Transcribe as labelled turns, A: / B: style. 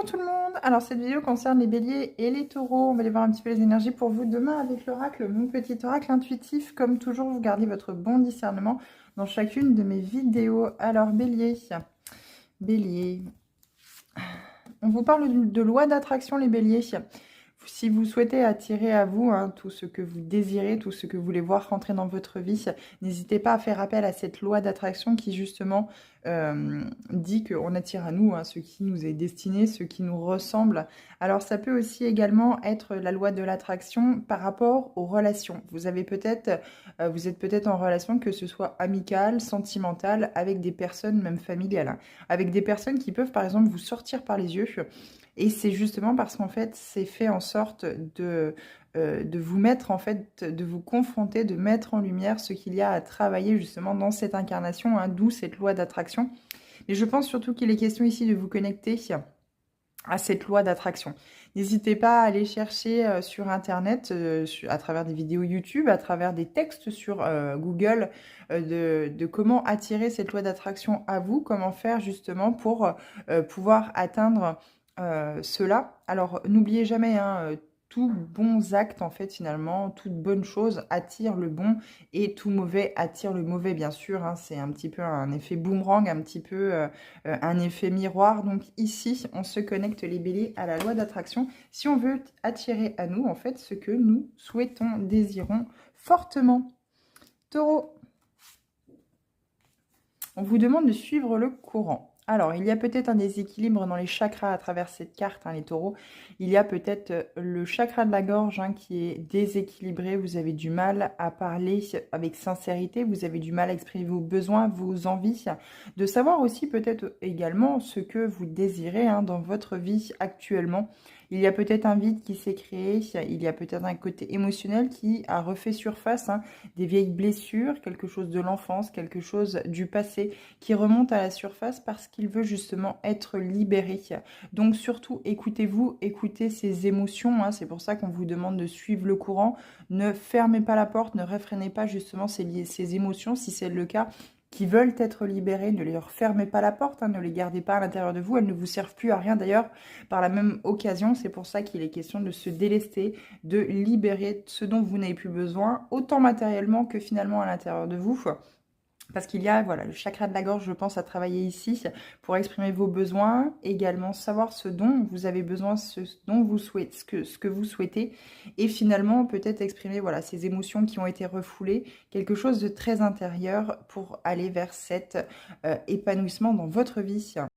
A: Bonjour tout le monde, alors cette vidéo concerne les béliers et les taureaux. On va aller voir un petit peu les énergies pour vous demain avec l'oracle, mon petit oracle intuitif. Comme toujours, vous gardez votre bon discernement dans chacune de mes vidéos. Alors bélier, on vous parle de loi d'attraction les béliers. Si vous souhaitez attirer à vous tout ce que vous désirez, tout ce que vous voulez voir rentrer dans votre vie, n'hésitez pas à faire appel à cette loi d'attraction qui justement dit qu'on attire à nous ce qui nous est destiné, ce qui nous ressemble. Alors ça peut aussi également être la loi de l'attraction par rapport aux relations. Vous êtes peut-être en relation, que ce soit amicale, sentimentale, avec des personnes même familiales, avec des personnes qui peuvent par exemple vous sortir par les yeux. Et c'est justement parce qu'en fait, c'est fait en sorte de vous mettre, en fait, de vous confronter, de mettre en lumière ce qu'il y a à travailler justement dans cette incarnation, d'où cette loi d'attraction. Mais je pense surtout qu'il est question ici de vous connecter à cette loi d'attraction. N'hésitez pas à aller chercher sur Internet, à travers des vidéos YouTube, à travers des textes sur Google, de comment attirer cette loi d'attraction à vous, comment faire justement pour pouvoir atteindre cela. Alors, n'oubliez jamais, tout bons actes, en fait, finalement, toute bonne chose attire le bon et tout mauvais attire le mauvais, bien sûr. C'est un petit peu un effet boomerang, un petit peu un effet miroir. Donc ici, on se connecte les béliers à la loi d'attraction si on veut attirer à nous, en fait, ce que nous souhaitons, désirons fortement. Taureau, on vous demande de suivre le courant. Alors, il y a peut-être un déséquilibre dans les chakras à travers cette carte, les taureaux. Il y a peut-être le chakra de la gorge qui est déséquilibré. Vous avez du mal à parler avec sincérité. Vous avez du mal à exprimer vos besoins, vos envies. De savoir aussi peut-être également ce que vous désirez dans votre vie actuellement. Il y a peut-être un vide qui s'est créé. Il y a peut-être un côté émotionnel qui a refait surface. Des vieilles blessures, quelque chose de l'enfance, quelque chose du passé qui remonte à la surface parce qu'il veut justement être libéré. Donc surtout, écoutez-vous, écoutez ces émotions. C'est pour ça qu'on vous demande de suivre le courant. Ne fermez pas la porte, ne réfrénez pas justement ces émotions si c'est le cas qui veulent être libérées, ne leur fermez pas la porte, ne les gardez pas à l'intérieur de vous, elles ne vous servent plus à rien d'ailleurs par la même occasion. C'est pour ça qu'il est question de se délester, de libérer ce dont vous n'avez plus besoin, autant matériellement que finalement à l'intérieur de vous. Parce qu'il y a le chakra de la gorge, je pense, à travailler ici pour exprimer vos besoins, également savoir ce dont vous avez besoin, ce dont vous souhaitez, ce que vous souhaitez, et finalement peut-être exprimer ces émotions qui ont été refoulées, quelque chose de très intérieur pour aller vers cet épanouissement dans votre vie.